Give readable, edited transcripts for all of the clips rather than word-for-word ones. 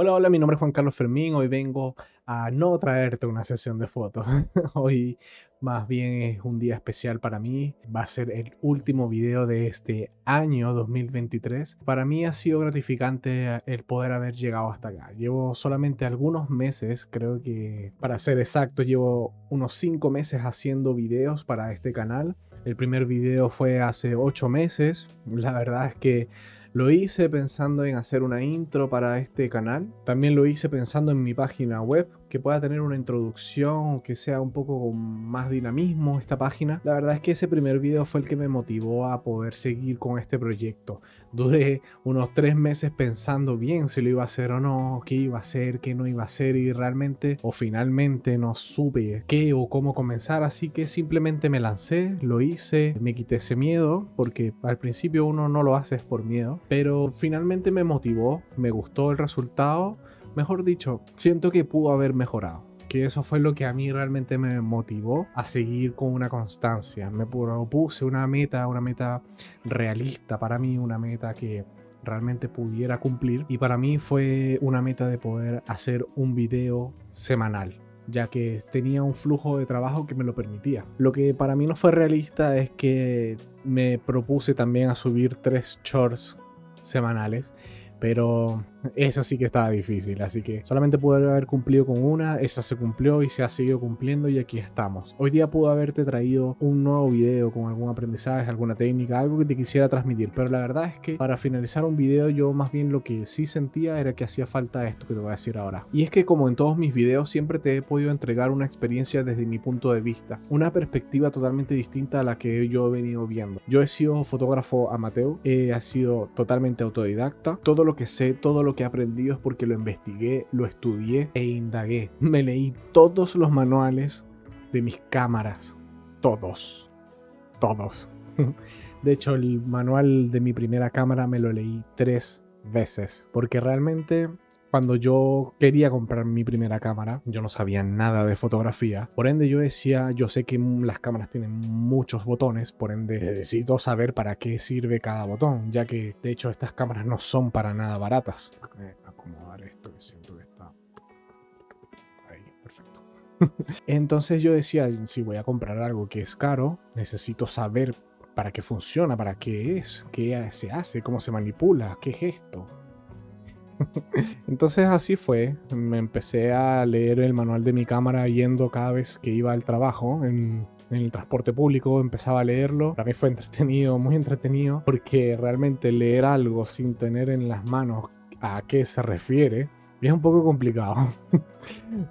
Hola, hola, mi nombre es Juan Carlos Fermín. Hoy vengo a no traerte una sesión de fotos. Hoy más bien es un día especial para mí. Va a ser el último video de este año 2023. Para mí ha sido gratificante el poder haber llegado hasta acá. Llevo solamente algunos meses, creo que para ser exacto, llevo unos 5 meses haciendo videos para este canal. El primer video fue hace 8 meses. La verdad es que lo hice pensando en hacer una intro para este canal. También lo hice pensando en mi página web, que pueda tener una introducción, que sea un poco con más dinamismo esta página. La verdad es que ese primer video fue el que me motivó a poder seguir con este proyecto. Duré unos 3 meses pensando bien si lo iba a hacer o no, qué iba a hacer, qué no iba a hacer, y realmente o finalmente no supe qué o cómo comenzar, así que simplemente me lancé, lo hice, me quité ese miedo, porque al principio uno no lo hace es por miedo, pero finalmente me motivó, me gustó el resultado. Mejor dicho, siento que pudo haber mejorado, que eso fue lo que a mí realmente me motivó a seguir con una constancia. Me propuse una meta realista para mí, una meta que realmente pudiera cumplir, y para mí fue una meta de poder hacer un video semanal, ya que tenía un flujo de trabajo que me lo permitía. Lo que para mí no fue realista es que me propuse también a subir 3 shorts semanales, pero eso sí que estaba difícil, así que solamente pude haber cumplido con una, esa se cumplió y se ha seguido cumpliendo, y aquí estamos. Hoy día pude haberte traído un nuevo video con algún aprendizaje, alguna técnica, algo que te quisiera transmitir, pero la verdad es que para finalizar un video yo más bien lo que sí sentía era que hacía falta esto que te voy a decir ahora. Y es que, como en todos mis videos, siempre te he podido entregar una experiencia desde mi punto de vista, una perspectiva totalmente distinta a la que yo he venido viendo. Yo he sido fotógrafo amateur, he sido totalmente autodidacta. Todo lo que sé, todo lo que he aprendido es porque lo investigué, lo estudié e indagué. Me leí todos los manuales de mis cámaras. Todos. Todos. De hecho, el manual de mi primera cámara me lo leí 3 veces. Porque realmente, cuando yo quería comprar mi primera cámara, yo no sabía nada de fotografía. Por ende, yo decía, yo sé que las cámaras tienen muchos botones, por ende necesito saber para qué sirve cada botón, ya que de hecho estas cámaras no son para nada baratas. Déjame acomodar esto, que siento que está ahí, perfecto. Entonces yo decía, si voy a comprar algo que es caro, necesito saber para qué funciona, para qué es, qué se hace, cómo se manipula, qué es esto. Entonces así fue, me empecé a leer el manual de mi cámara yendo cada vez que iba al trabajo en el transporte público, empezaba a leerlo. Para mí fue entretenido, muy entretenido, porque realmente leer algo sin tener en las manos a qué se refiere es un poco complicado.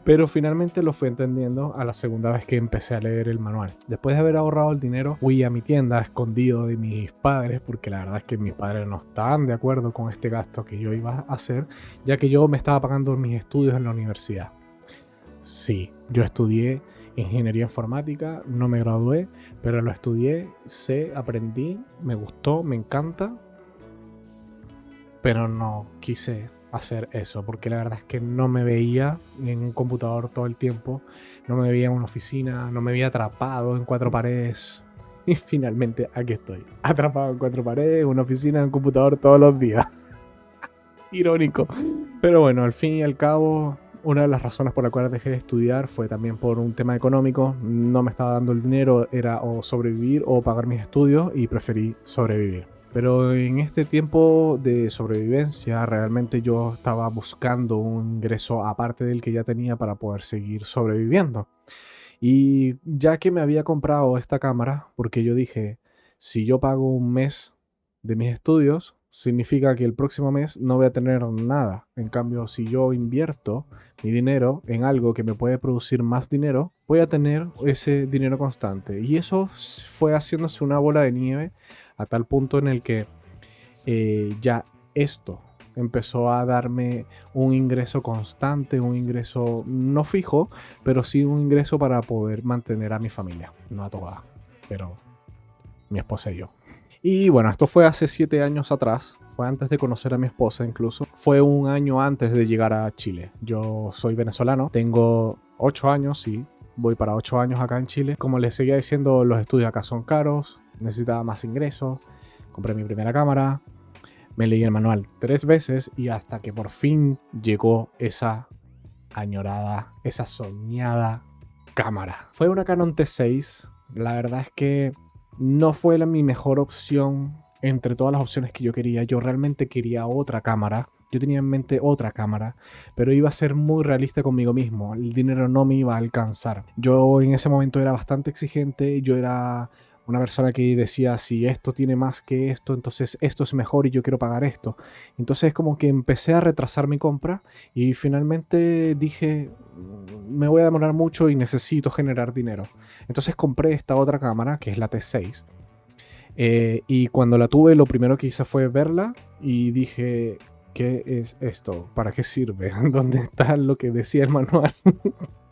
Pero finalmente lo fui entendiendo a la segunda vez que empecé a leer el manual. Después de haber ahorrado el dinero, fui a mi tienda escondido de mis padres, porque la verdad es que mis padres no estaban de acuerdo con este gasto que yo iba a hacer, ya que yo me estaba pagando mis estudios en la universidad. Sí, yo estudié ingeniería informática, no me gradué, pero lo estudié, sé, aprendí, me gustó, me encanta, pero no quise hacer eso, porque la verdad es que no me veía en un computador todo el tiempo, no me veía en una oficina, no me veía atrapado en 4 paredes. Y finalmente aquí estoy, atrapado en 4 paredes, en una oficina, en un computador todos los días. Irónico. Pero bueno, al fin y al cabo, una de las razones por la cual dejé de estudiar fue también por un tema económico. No me estaba dando el dinero, era o sobrevivir o pagar mis estudios, y preferí sobrevivir. Pero en este tiempo de sobrevivencia, realmente yo estaba buscando un ingreso aparte del que ya tenía para poder seguir sobreviviendo. Y ya que me había comprado esta cámara, porque yo dije, si yo pago un mes de mis estudios, significa que el próximo mes no voy a tener nada. En cambio, si yo invierto mi dinero en algo que me puede producir más dinero, voy a tener ese dinero constante. Y eso fue haciéndose una bola de nieve a tal punto en el que ya esto empezó a darme un ingreso constante, un ingreso no fijo, pero sí un ingreso para poder mantener a mi familia. No a toda, pero mi esposa y yo. Y bueno, esto fue hace 7 años atrás. Fue antes de conocer a mi esposa incluso. Fue un año antes de llegar a Chile. Yo soy venezolano, tengo 8 años, sí. Voy para 8 años acá en Chile. Como les seguía diciendo, los estudios acá son caros, necesitaba más ingresos. Compré mi primera cámara, Me leí el manual 3 veces y hasta que por fin llegó esa añorada, esa soñada cámara. Fue una Canon T6. La verdad es que no fue mi mejor opción entre todas las opciones que yo quería. Yo realmente quería otra cámara. Yo tenía en mente otra cámara, pero iba a ser muy realista conmigo mismo. El dinero no me iba a alcanzar. Yo en ese momento era bastante exigente. Yo era una persona que decía, si esto tiene más que esto, entonces esto es mejor y yo quiero pagar esto. Entonces como que empecé a retrasar mi compra y finalmente dije, me voy a demorar mucho y necesito generar dinero. Entonces compré esta otra cámara, que es la T6. Y cuando la tuve, lo primero que hice fue verla y dije, ¿qué es esto? ¿Para qué sirve? ¿Dónde está lo que decía el manual?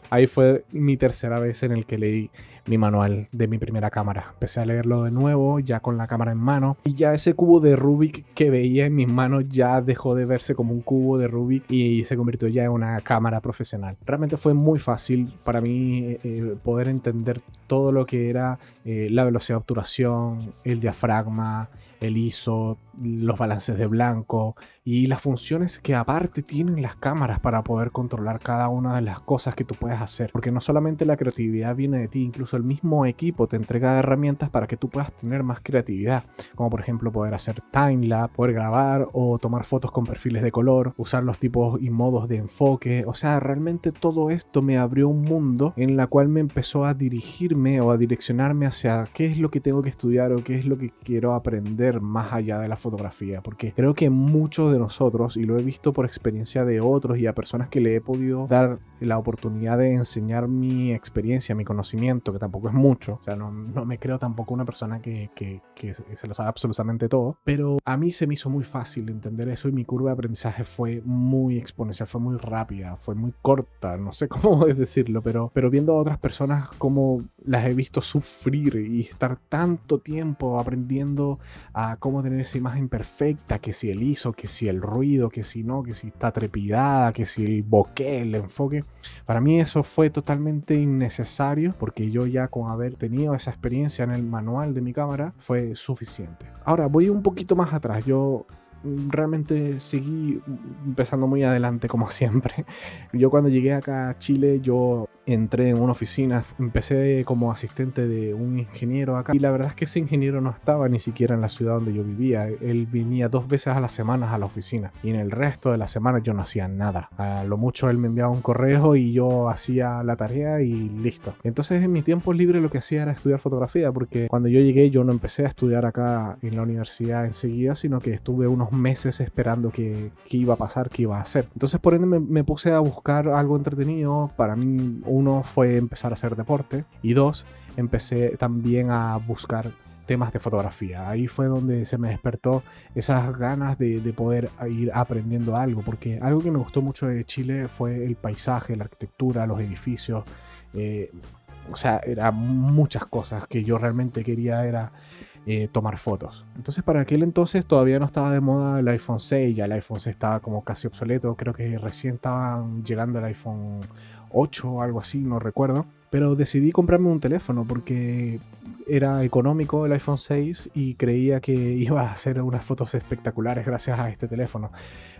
Ahí fue mi tercera vez en el que leí mi manual de mi primera cámara. Empecé a leerlo de nuevo, ya con la cámara en mano. Y ya ese cubo de Rubik que veía en mis manos ya dejó de verse como un cubo de Rubik y se convirtió ya en una cámara profesional. Realmente fue muy fácil para mí poder entender todo lo que era la velocidad de obturación, el diafragma, el ISO, los balances de blanco y las funciones que aparte tienen las cámaras para poder controlar cada una de las cosas que tú puedes hacer. Porque no solamente la creatividad viene de ti, incluso el mismo equipo te entrega herramientas para que tú puedas tener más creatividad. Como por ejemplo poder hacer timelapse, poder grabar o tomar fotos con perfiles de color, usar los tipos y modos de enfoque. O sea, realmente todo esto me abrió un mundo en la cual me empezó a dirigirme o a direccionarme hacia qué es lo que tengo que estudiar o qué es lo que quiero aprender más allá de la fotografía, porque creo que muchos de nosotros, y lo he visto por experiencia de otros y a personas que le he podido dar la oportunidad de enseñar mi experiencia, mi conocimiento, que tampoco es mucho, o sea, no me creo tampoco una persona que se lo sabe absolutamente todo, pero a mí se me hizo muy fácil entender eso y mi curva de aprendizaje fue muy exponencial, fue muy rápida, fue muy corta, no sé cómo decirlo, pero viendo a otras personas cómo las he visto sufrir y estar tanto tiempo aprendiendo a cómo tener esa imagen perfecta, que si el ISO, que si el ruido, que si no, que si está trepidada, que si el bokeh, el enfoque. Para mí eso fue totalmente innecesario porque yo ya con haber tenido esa experiencia en el manual de mi cámara fue suficiente. Ahora voy un poquito más atrás. Yo realmente seguí empezando muy adelante como siempre. Yo cuando llegué acá a Chile, yo entré en una oficina, empecé como asistente de un ingeniero acá y la verdad es que ese ingeniero no estaba ni siquiera en la ciudad donde yo vivía. Él venía 2 veces a la semana a la oficina y en el resto de la semana yo no hacía nada. A lo mucho él me enviaba un correo y yo hacía la tarea y listo. Entonces en mi tiempo libre lo que hacía era estudiar fotografía, porque cuando yo llegué yo no empecé a estudiar acá en la universidad enseguida, sino que estuve unos meses esperando qué iba a pasar, qué iba a hacer. Entonces por ende me puse a buscar algo entretenido. Para mí, uno fue empezar a hacer deporte y 2, empecé también a buscar temas de fotografía. Ahí fue donde se me despertó esas ganas de poder ir aprendiendo algo, porque algo que me gustó mucho de Chile fue el paisaje, la arquitectura, los edificios. O sea, eran muchas cosas que yo realmente quería era tomar fotos. Entonces para aquel entonces todavía no estaba de moda el iPhone 6, ya el iPhone 6 estaba como casi obsoleto, creo que recién estaban llegando el iPhone 8 o algo así, no recuerdo. Pero decidí comprarme un teléfono porque era económico el iPhone 6 y creía que iba a hacer unas fotos espectaculares gracias a este teléfono.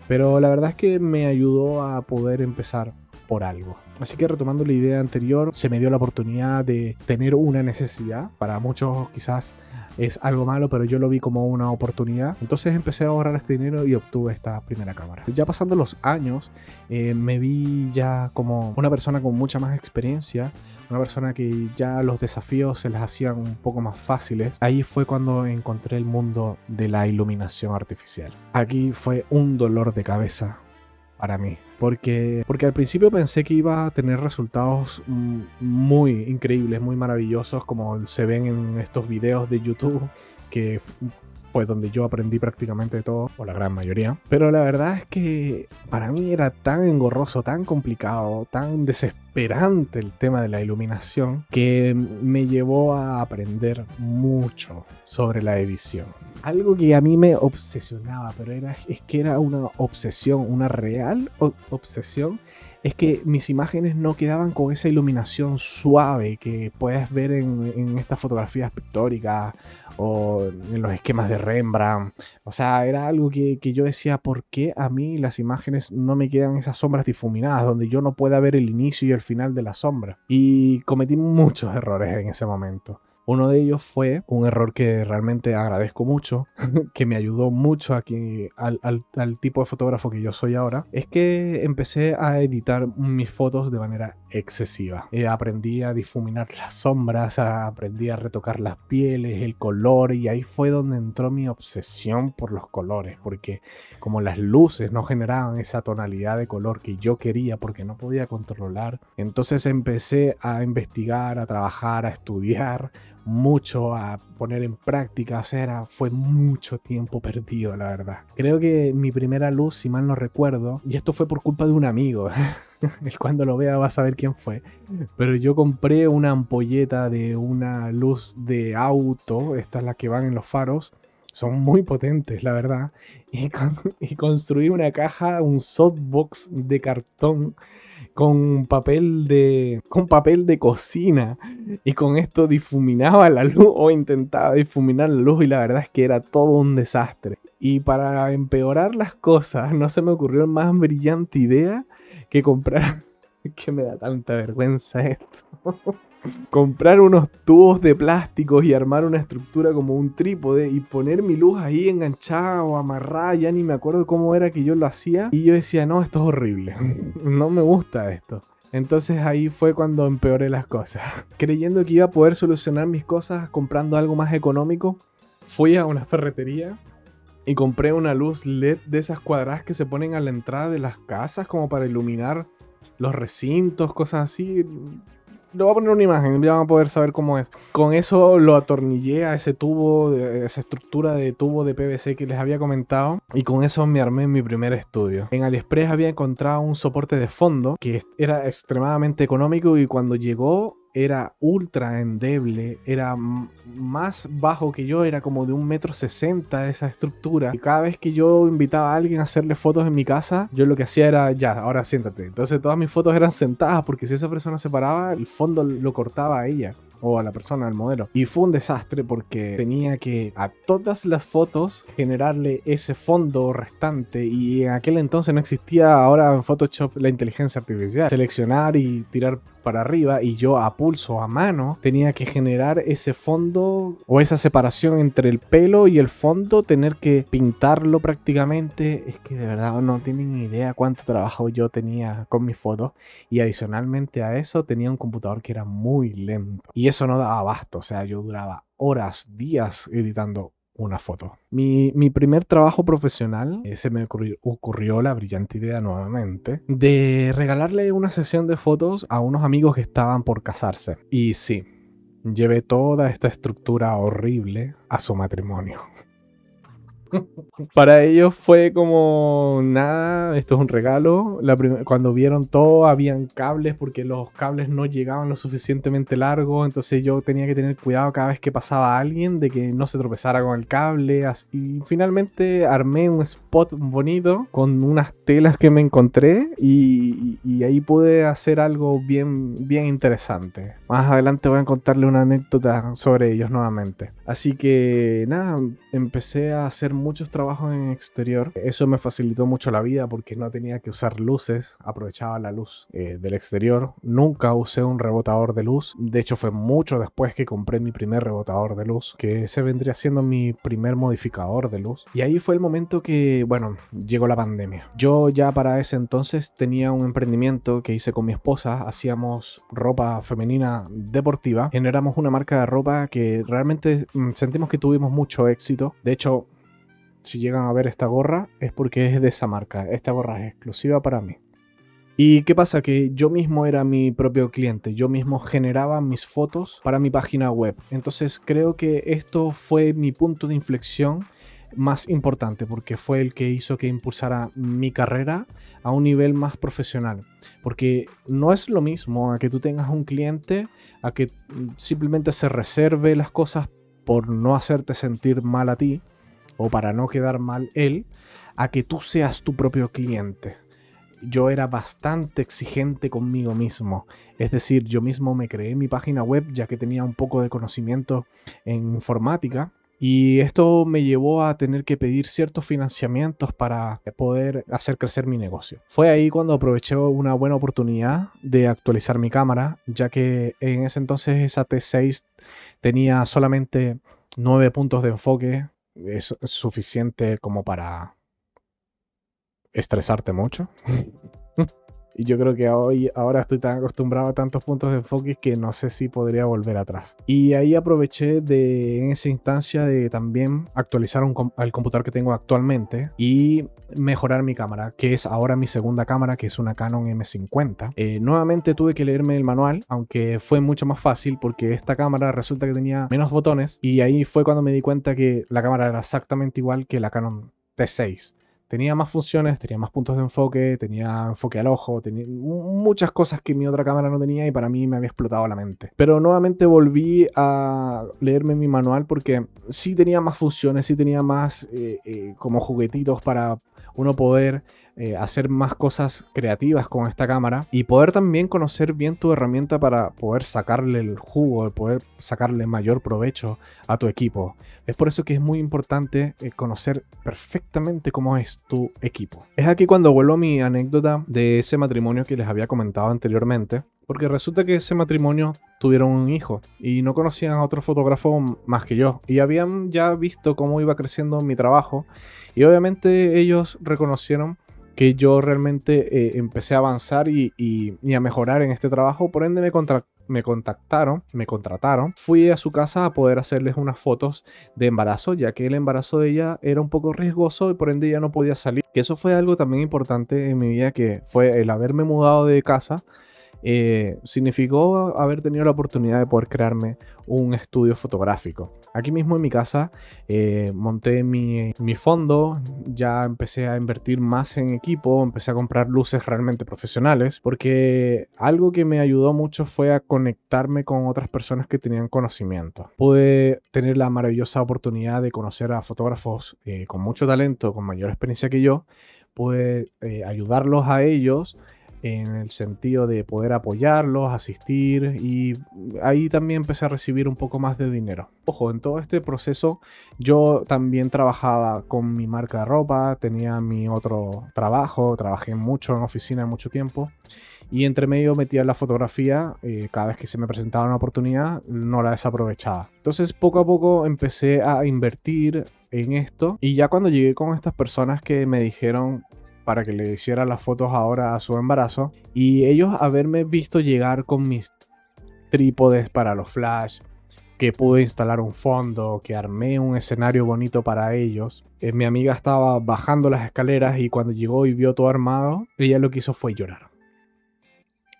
Pero la verdad es que me ayudó a poder empezar por algo. Así que retomando la idea anterior, se me dio la oportunidad de tener una necesidad. Para muchos quizás es algo malo, pero yo lo vi como una oportunidad. Entonces empecé a ahorrar este dinero y obtuve esta primera cámara. Ya pasando los años, me vi ya como una persona con mucha más experiencia, una persona que ya los desafíos se les hacían un poco más fáciles. Ahí fue cuando encontré el mundo de la iluminación artificial. Aquí fue un dolor de cabeza para mí, porque al principio pensé que iba a tener resultados muy increíbles, muy maravillosos, como se ven en estos videos de YouTube, que fue donde yo aprendí prácticamente todo, o la gran mayoría. Pero la verdad es que para mí era tan engorroso, tan complicado, tan desesperante desesperante el tema de la iluminación que me llevó a aprender mucho sobre la edición. Algo que a mí me obsesionaba, pero es que era una obsesión, una real obsesión, es que mis imágenes no quedaban con esa iluminación suave que puedes ver en estas fotografías pictóricas o en los esquemas de Rembrandt. O sea, era algo que yo decía, ¿por qué a mí las imágenes no me quedan esas sombras difuminadas donde yo no pueda ver el inicio y el final de la sombra? Y cometí muchos errores en ese momento. Uno de ellos fue un error que realmente agradezco mucho, que me ayudó mucho aquí al tipo de fotógrafo que yo soy ahora, es que empecé a editar mis fotos de manera excesiva. Aprendí a difuminar las sombras, aprendí a retocar las pieles, el color, y ahí fue donde entró mi obsesión por los colores, porque como las luces no generaban esa tonalidad de color que yo quería porque no podía controlar, entonces empecé a investigar, a trabajar, a estudiar mucho, a poner en práctica. O sea, fue mucho tiempo perdido, la verdad. Creo que mi primera luz, si mal no recuerdo, y esto fue por culpa de un amigo, él cuando lo vea va a saber quién fue, pero yo compré una ampolleta de una luz de auto, estas las que van en los faros, son muy potentes, la verdad, y construí una caja, un softbox de cartón con papel de cocina, y con esto difuminaba la luz o intentaba difuminar la luz, y la verdad es que era todo un desastre. Y para empeorar las cosas no se me ocurrió más brillante idea que comprar, que me da tanta vergüenza esto, comprar unos tubos de plásticos y armar una estructura como un trípode y poner mi luz ahí enganchada o amarrada. Ya ni me acuerdo cómo era que yo lo hacía, y yo decía, no, esto es horrible, no me gusta esto. Entonces ahí fue cuando empeoré las cosas. Creyendo que iba a poder solucionar mis cosas comprando algo más económico, fui a una ferretería y compré una luz LED de esas cuadradas que se ponen a la entrada de las casas como para iluminar los recintos, cosas así. Le voy a poner una imagen, ya van a poder saber cómo es. Con eso lo atornillé a ese tubo, esa estructura de tubo de PVC que les había comentado, y con eso me armé mi primer estudio. En AliExpress había encontrado un soporte de fondo que era extremadamente económico, y cuando llegó era ultra endeble, era más bajo que yo, era como de 1,60 m esa estructura. Y cada vez que yo invitaba a alguien a hacerle fotos en mi casa, yo lo que hacía era, ya, ahora siéntate. Entonces todas mis fotos eran sentadas, porque si esa persona se paraba, el fondo lo cortaba a ella o a la persona, al modelo. Y fue un desastre porque tenía que a todas las fotos generarle ese fondo restante, y en aquel entonces no existía ahora en Photoshop la inteligencia artificial. Seleccionar y tirar para arriba, y yo a pulso, a mano, tenía que generar ese fondo o esa separación entre el pelo y el fondo, tener que pintarlo prácticamente. Es que de verdad no tienen ni idea cuánto trabajo yo tenía con mis fotos, y adicionalmente a eso tenía un computador que era muy lento y eso no daba abasto. O sea, yo duraba horas, días editando una foto. Mi primer trabajo profesional, se me ocurrió la brillante idea nuevamente de regalarle una sesión de fotos a unos amigos que estaban por casarse. Y sí, llevé toda esta estructura horrible a su matrimonio. Para ellos fue como, nada, esto es un regalo. Cuando vieron todo, habían cables, porque los cables no llegaban lo suficientemente largos, entonces yo tenía que tener cuidado cada vez que pasaba alguien de que no se tropezara con el cable. Y finalmente armé un spot bonito con unas telas que me encontré, y ahí pude hacer algo bien, bien interesante. Más adelante voy a contarle una anécdota sobre ellos nuevamente. Así que nada, empecé a hacer muchos trabajos en exterior. Eso me facilitó mucho la vida porque no tenía que usar luces, aprovechaba la luz del exterior. Nunca usé un rebotador de luz. De hecho, fue mucho después que compré mi primer rebotador de luz, que ese vendría siendo mi primer modificador de luz. Y ahí fue el momento que, bueno, llegó la pandemia. Yo ya para ese entonces tenía un emprendimiento que hice con mi esposa. Hacíamos ropa femenina deportiva. Generamos una marca de ropa que realmente sentimos que tuvimos mucho éxito. De hecho, si llegan a ver esta gorra es porque es de esa marca. Esta gorra es exclusiva para mí. ¿Y qué pasa? Que yo mismo era mi propio cliente. Yo mismo generaba mis fotos para mi página web. Entonces creo que esto fue mi punto de inflexión más importante, porque fue el que hizo que impulsara mi carrera a un nivel más profesional. Porque no es lo mismo a que tú tengas un cliente, a que simplemente se reserve las cosas por no hacerte sentir mal a ti o para no quedar mal él, a que tú seas tu propio cliente. Yo era bastante exigente conmigo mismo. Es decir, yo mismo me creé mi página web ya que tenía un poco de conocimiento en informática. Y esto me llevó a tener que pedir ciertos financiamientos para poder hacer crecer mi negocio. Fue ahí cuando aproveché una buena oportunidad de actualizar mi cámara, ya que en ese entonces esa T6 tenía solamente 9 puntos de enfoque. Es suficiente como para estresarte mucho. Y yo creo que ahora estoy tan acostumbrado a tantos puntos de enfoque que no sé si podría volver atrás. Y ahí aproveché en esa instancia de también actualizar el computador que tengo actualmente y mejorar mi cámara, que es ahora mi segunda cámara, que es una Canon M50. Nuevamente tuve que leerme el manual, aunque fue mucho más fácil porque esta cámara resulta que tenía menos botones y ahí fue cuando me di cuenta que la cámara era exactamente igual que la Canon T6. Tenía más funciones, tenía más puntos de enfoque, tenía enfoque al ojo, tenía muchas cosas que mi otra cámara no tenía y para mí me había explotado la mente. Pero nuevamente volví a leerme mi manual porque sí tenía más funciones, sí tenía más como juguetitos para uno poder hacer más cosas creativas con esta cámara y poder también conocer bien tu herramienta para poder sacarle el jugo, poder sacarle mayor provecho a tu equipo. Es por eso que es muy importante conocer perfectamente cómo es tu equipo. Es aquí cuando vuelvo a mi anécdota de ese matrimonio que les había comentado anteriormente, porque resulta que ese matrimonio tuvieron un hijo y no conocían a otro fotógrafo más que yo y habían ya visto cómo iba creciendo mi trabajo y obviamente ellos reconocieron que yo realmente empecé a avanzar y a mejorar en este trabajo. Por ende me contrataron. Fui a su casa a poder hacerles unas fotos de embarazo, ya que el embarazo de ella era un poco riesgoso y por ende ella no podía salir. Que eso fue algo también importante en mi vida, que fue el haberme mudado de casa. Significó haber tenido la oportunidad de poder crearme un estudio fotográfico. Aquí mismo en mi casa monté mi fondo, ya empecé a invertir más en equipo, empecé a comprar luces realmente profesionales, porque algo que me ayudó mucho fue a conectarme con otras personas que tenían conocimiento. Pude tener la maravillosa oportunidad de conocer a fotógrafos con mucho talento, con mayor experiencia que yo. Pude ayudarlos a ellos en el sentido de poder apoyarlos, asistir, y ahí también empecé a recibir un poco más de dinero. Ojo, en todo este proceso yo también trabajaba con mi marca de ropa, tenía mi otro trabajo, trabajé mucho en oficina mucho tiempo y entre medio metía la fotografía. Cada vez que se me presentaba una oportunidad no la desaprovechaba. Entonces poco a poco empecé a invertir en esto y ya cuando llegué con estas personas que me dijeron para que le hiciera las fotos ahora a su embarazo y ellos haberme visto llegar con mis trípodes para los flash, que pude instalar un fondo, que armé un escenario bonito para ellos. Mi amiga estaba bajando las escaleras y cuando llegó y vio todo armado, ella lo que hizo fue llorar.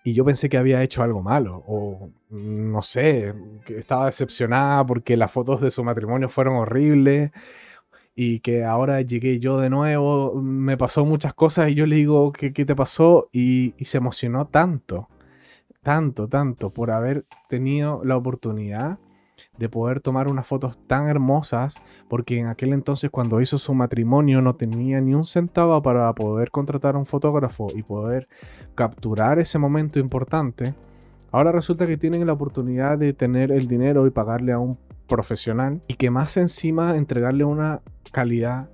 Y yo pensé que había hecho algo malo o no sé, que estaba decepcionada porque las fotos de su matrimonio fueron horribles y que ahora llegué yo de nuevo, me pasó muchas cosas y yo le digo, ¿qué te pasó? Y se emocionó tanto por haber tenido la oportunidad de poder tomar unas fotos tan hermosas, porque en aquel entonces cuando hizo su matrimonio no tenía ni un centavo para poder contratar a un fotógrafo y poder capturar ese momento importante. Ahora resulta que tienen la oportunidad de tener el dinero y pagarle a un profesional y que más encima entregarle una calidad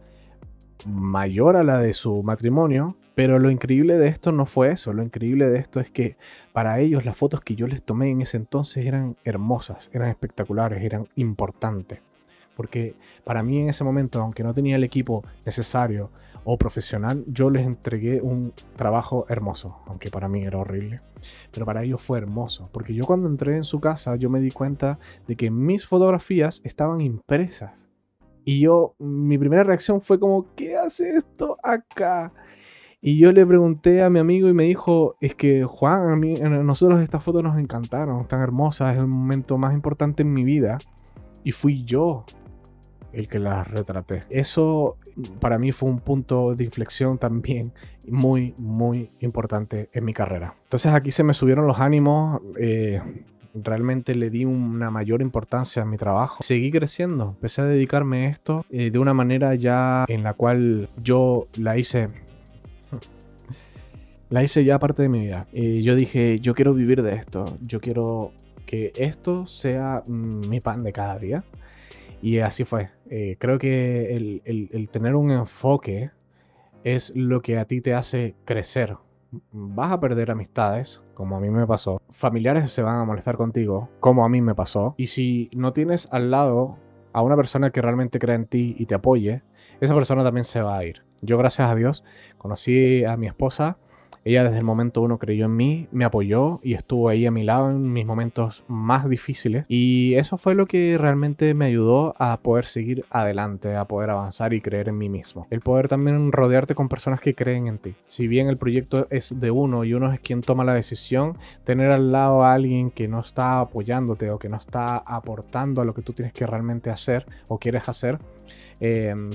mayor a la de su matrimonio. Pero lo increíble de esto no fue eso, lo increíble de esto es que para ellos las fotos que yo les tomé en ese entonces eran hermosas, eran espectaculares, eran importantes. Porque para mí en ese momento, aunque no tenía el equipo necesario o profesional, yo les entregué un trabajo hermoso, aunque para mí era horrible. Pero para ellos fue hermoso, porque yo cuando entré en su casa, yo me di cuenta de que mis fotografías estaban impresas. Y mi primera reacción fue como, ¿qué hace esto acá? Y yo le pregunté a mi amigo y me dijo, es que Juan, a nosotros estas fotos nos encantaron, están hermosas, es el momento más importante en mi vida. Y fui yo. el que las retraté. Eso para mí fue un punto de inflexión también muy, muy importante en mi carrera. Entonces aquí se me subieron los ánimos. Realmente le di una mayor importancia a mi trabajo. Seguí creciendo, empecé a dedicarme a esto de una manera ya en la cual yo la hice ya parte de mi vida. Yo dije, yo quiero vivir de esto, yo quiero que esto sea mi pan de cada día. Y así fue. Creo que el tener un enfoque es lo que a ti te hace crecer. Vas a perder amistades, como a mí me pasó. Familiares se van a molestar contigo, como a mí me pasó. Y si no tienes al lado a una persona que realmente cree en ti y te apoye, esa persona también se va a ir. Yo, gracias a Dios, conocí a mi esposa. Ella desde el momento uno creyó en mí, me apoyó y estuvo ahí a mi lado en mis momentos más difíciles. Y eso fue lo que realmente me ayudó a poder seguir adelante, a poder avanzar y creer en mí mismo. El poder también rodearte con personas que creen en ti. Si bien el proyecto es de uno y uno es quien toma la decisión, tener al lado a alguien que no está apoyándote o que no está aportando a lo que tú tienes que realmente hacer o quieres hacer,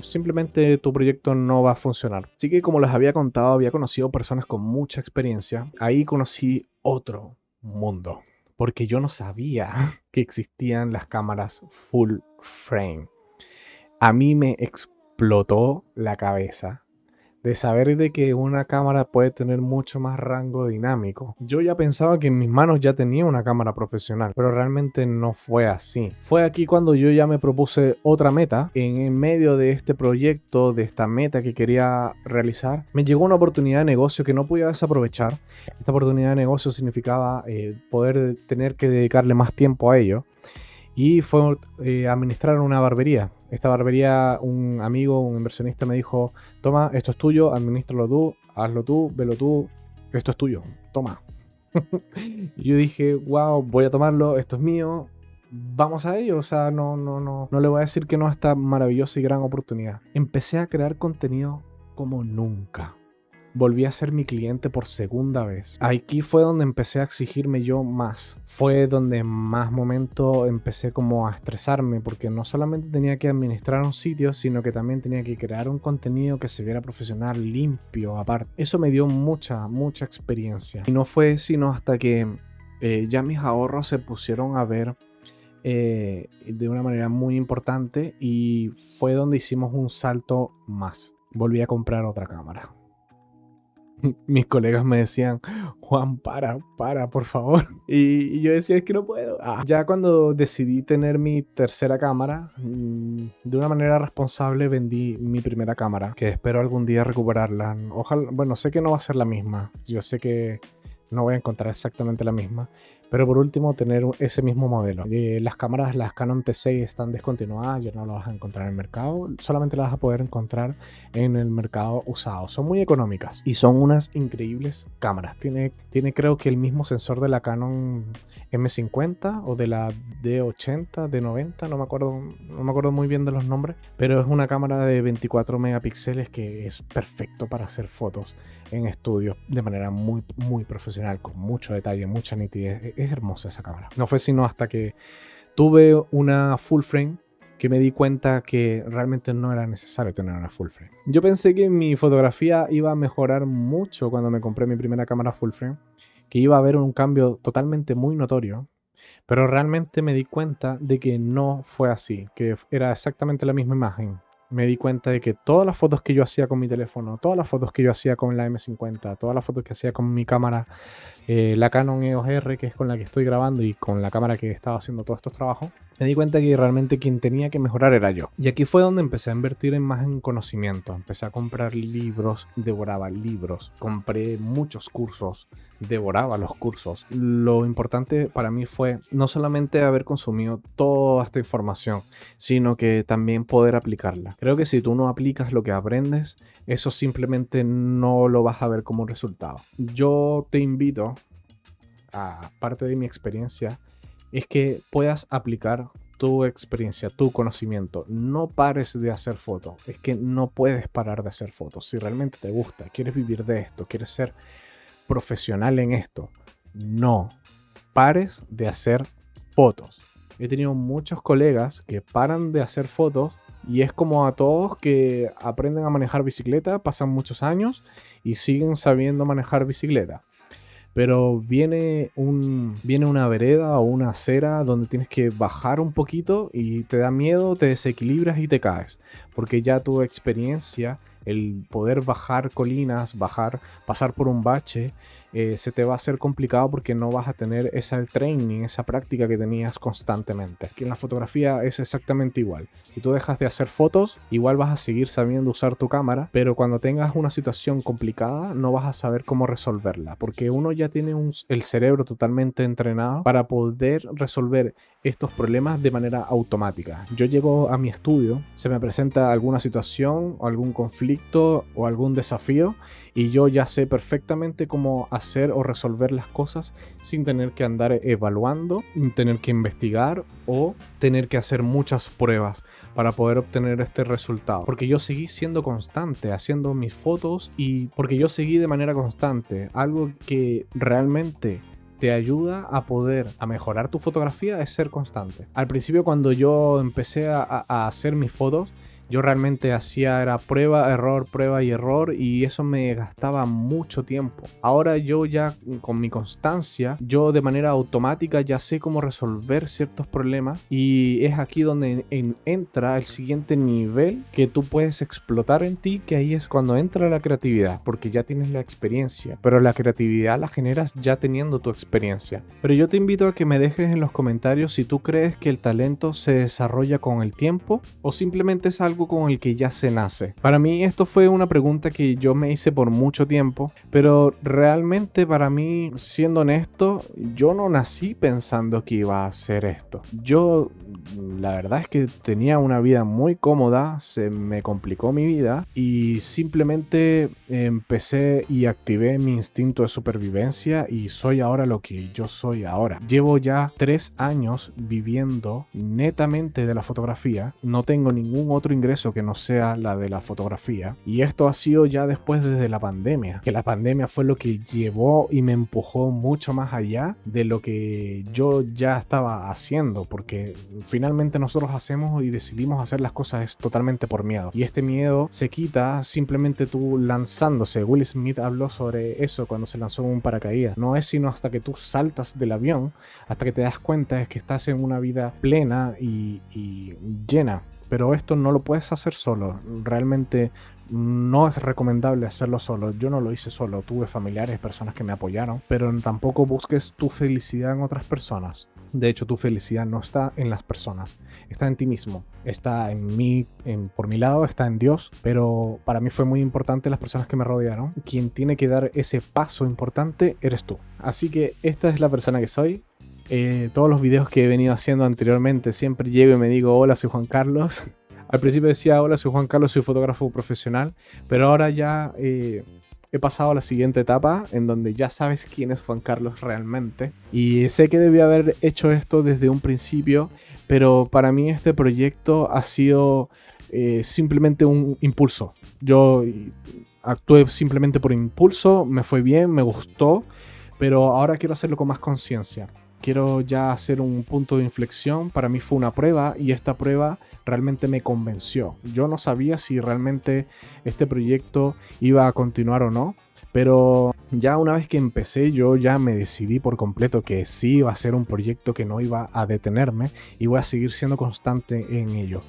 simplemente tu proyecto no va a funcionar. Así que, como les había contado, había conocido personas con mucha experiencia. Ahí conocí otro mundo, porque yo no sabía que existían las cámaras full frame. A mí me explotó la cabeza de saber de que una cámara puede tener mucho más rango dinámico. Yo ya pensaba que en mis manos ya tenía una cámara profesional, pero realmente no fue así. Fue aquí cuando yo ya me propuse otra meta. En medio de este proyecto, de esta meta que quería realizar, me llegó una oportunidad de negocio que no podía desaprovechar. Esta oportunidad de negocio significaba poder tener que dedicarle más tiempo a ello. Y fue administrar una barbería. Esta barbería, un amigo, un inversionista me dijo, toma, esto es tuyo, administralo tú, hazlo tú, velo tú, esto es tuyo, toma. Y yo dije, wow, voy a tomarlo, esto es mío, vamos a ello. O sea, no le voy a decir que no a esta maravillosa y gran oportunidad. Empecé a crear contenido como nunca. Volví a ser mi cliente por segunda vez. Aquí fue donde empecé a exigirme yo más. Fue donde más momento empecé como a estresarme, porque no solamente tenía que administrar un sitio, sino que también tenía que crear un contenido que se viera profesional, limpio, aparte. Eso me dio mucha experiencia. Y no fue sino hasta que ya mis ahorros se pusieron a ver de una manera muy importante, y fue donde hicimos un salto más. Volví a comprar otra cámara. Mis colegas me decían, Juan, para, por favor. Y yo decía, es que no puedo. Ya cuando decidí tener mi tercera cámara, de una manera responsable vendí mi primera cámara, que espero algún día recuperarla. Ojalá, bueno, sé que no va a ser la misma. Yo sé que no voy a encontrar exactamente la misma, pero por último tener ese mismo modelo. Las cámaras, las Canon T6 están descontinuadas, ya no las vas a encontrar en el mercado, solamente las vas a poder encontrar en el mercado usado. Son muy económicas y son unas increíbles cámaras. Tiene creo que el mismo sensor de la Canon M50 o de la D80, D90, no me acuerdo muy bien de los nombres, pero es una cámara de 24 megapíxeles que es perfecto para hacer fotos en estudio de manera muy profesional, con mucho detalle, mucha nitidez. Es hermosa esa cámara. No fue sino hasta que tuve una full frame que me di cuenta que realmente no era necesario tener una full frame. Yo pensé que mi fotografía iba a mejorar mucho cuando me compré mi primera cámara full frame, que iba a haber un cambio totalmente muy notorio, pero realmente me di cuenta de que no fue así, que era exactamente la misma imagen. Me di cuenta de que todas las fotos que yo hacía con mi teléfono, todas las fotos que yo hacía con la M50, todas las fotos que hacía con mi cámara, la Canon EOS R, que es con la que estoy grabando, y con la cámara que estaba haciendo todos estos trabajos, me di cuenta que realmente quien tenía que mejorar era yo. Y aquí fue donde empecé a invertir más en conocimiento. Empecé a comprar libros, devoraba libros, compré muchos cursos, devoraba los cursos. Lo importante para mí fue no solamente haber consumido toda esta información, sino que también poder aplicarla. Creo que si tú no aplicas lo que aprendes, eso simplemente no lo vas a ver como un resultado. Yo te invito, a parte de mi experiencia, es que puedas aplicar tu experiencia, tu conocimiento. No pares de hacer fotos. Es que no puedes parar de hacer fotos. Si realmente te gusta, quieres vivir de esto, quieres ser profesional en esto, no pares de hacer fotos. He tenido muchos colegas que paran de hacer fotos Y es como a todos que aprenden a manejar bicicleta, pasan muchos años y siguen sabiendo manejar bicicleta. Pero viene una vereda o una acera donde tienes que bajar un poquito y te da miedo, te desequilibras y te caes. Porque ya tu experiencia, el poder bajar colinas, pasar por un bache, se te va a hacer complicado porque no vas a tener ese training, esa práctica que tenías constantemente. Que en la fotografía es exactamente igual. Si tú dejas de hacer fotos, igual vas a seguir sabiendo usar tu cámara, pero cuando tengas una situación complicada no vas a saber cómo resolverla, porque uno ya tiene el cerebro totalmente entrenado para poder resolver estos problemas de manera automática. Yo llego a mi estudio, se me presenta alguna situación, o algún conflicto o algún desafío y yo ya sé perfectamente cómo hacer o resolver las cosas sin tener que andar evaluando, tener que investigar o tener que hacer muchas pruebas para poder obtener este resultado. Porque yo seguí siendo constante, haciendo mis fotos y porque yo seguí de manera constante. Algo que realmente te ayuda a mejorar tu fotografía es ser constante. Al principio, cuando yo empecé a hacer mis fotos, yo realmente era prueba y error, y eso me gastaba mucho tiempo. Ahora yo ya con mi constancia, yo de manera automática ya sé cómo resolver ciertos problemas, y es aquí donde entra el siguiente nivel que tú puedes explotar en ti, que ahí es cuando entra la creatividad, porque ya tienes la experiencia, pero la creatividad la generas ya teniendo tu experiencia. Pero yo te invito a que me dejes en los comentarios si tú crees que el talento se desarrolla con el tiempo o simplemente es algo con el que ya se nace. Para mí esto fue una pregunta que yo me hice por mucho tiempo, pero realmente para mí, siendo honesto, yo no nací pensando que iba a hacer esto. Yo, la verdad es que tenía una vida muy cómoda, se me complicó mi vida y simplemente empecé y activé mi instinto de supervivencia y soy ahora lo que yo soy ahora. Llevo ya 3 años viviendo netamente de la fotografía, no tengo ningún otro ingreso que no sea la de la fotografía, y esto ha sido ya después desde la pandemia, que la pandemia fue lo que llevó y me empujó mucho más allá de lo que yo ya estaba haciendo, porque finalmente nosotros hacemos y decidimos hacer las cosas totalmente por miedo, y este miedo se quita simplemente tú lanzándose. Will Smith habló sobre eso cuando se lanzó en un paracaídas. No es sino hasta que tú saltas del avión, hasta que te das cuenta es que estás en una vida plena y llena. Pero esto no lo puedes hacer solo. Realmente no es recomendable hacerlo solo. Yo no lo hice solo. Tuve familiares, personas que me apoyaron. Pero tampoco busques tu felicidad en otras personas. De hecho, tu felicidad no está en las personas. Está en ti mismo. Está en mí, por mi lado, está en Dios. Pero para mí fue muy importante las personas que me rodearon. Quien tiene que dar ese paso importante eres tú. Así que esta es la persona que soy. Todos los videos que he venido haciendo anteriormente siempre llego y me digo: hola, soy Juan Carlos. Al principio decía: hola, soy Juan Carlos, soy fotógrafo profesional, pero ahora ya he pasado a la siguiente etapa en donde ya sabes quién es Juan Carlos realmente, y sé que debí haber hecho esto desde un principio, pero para mí este proyecto ha sido simplemente un impulso. Yo actué simplemente por impulso, me fue bien, me gustó, pero ahora quiero hacerlo con más conciencia. Quiero ya hacer un punto de inflexión. Para mí fue una prueba y esta prueba realmente me convenció. Yo no sabía si realmente este proyecto iba a continuar o no, pero ya una vez que empecé yo ya me decidí por completo que sí iba a ser un proyecto que no iba a detenerme y voy a seguir siendo constante en ello.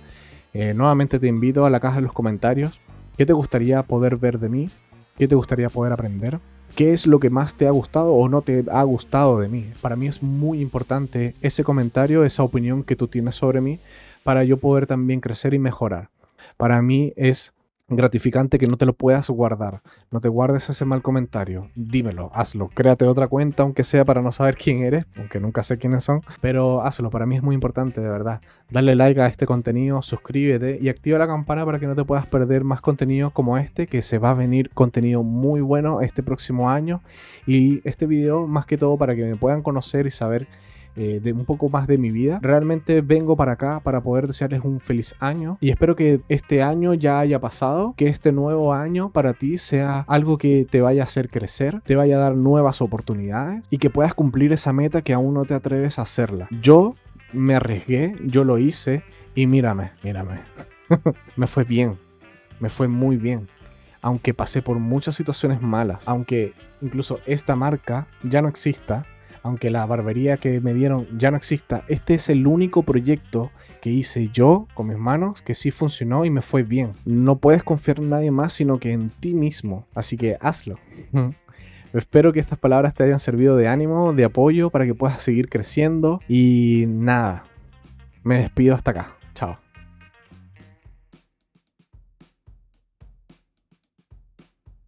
Nuevamente te invito a la caja de los comentarios. ¿Qué te gustaría poder ver de mí? ¿Qué te gustaría poder aprender? ¿Qué es lo que más te ha gustado o no te ha gustado de mí? Para mí es muy importante ese comentario, esa opinión que tú tienes sobre mí, para yo poder también crecer y mejorar. Para mí es gratificante que no te lo puedas guardar. No te guardes ese mal comentario. Dímelo, hazlo. Créate otra cuenta, aunque sea para no saber quién eres, aunque nunca sé quiénes son, pero hazlo. Para mí es muy importante, de verdad. Dale like a este contenido, suscríbete y activa la campana para que no te puedas perder más contenido como este, que se va a venir contenido muy bueno este próximo año. Y este video, más que todo, para que me puedan conocer y saber de un poco más de mi vida. Realmente vengo para acá para poder desearles un feliz año y espero que este año ya haya pasado, que este nuevo año para ti sea algo que te vaya a hacer crecer, te vaya a dar nuevas oportunidades y que puedas cumplir esa meta que aún no te atreves a hacerla. Yo me arriesgué, yo lo hice y mírame. Me fue bien, me fue muy bien. Aunque pasé por muchas situaciones malas, aunque incluso esta marca ya no exista, aunque la barbería que me dieron ya no exista, este es el único proyecto que hice yo con mis manos que sí funcionó y me fue bien. No puedes confiar en nadie más sino que en ti mismo, así que hazlo. Espero que estas palabras te hayan servido de ánimo, de apoyo para que puedas seguir creciendo y nada, me despido hasta acá.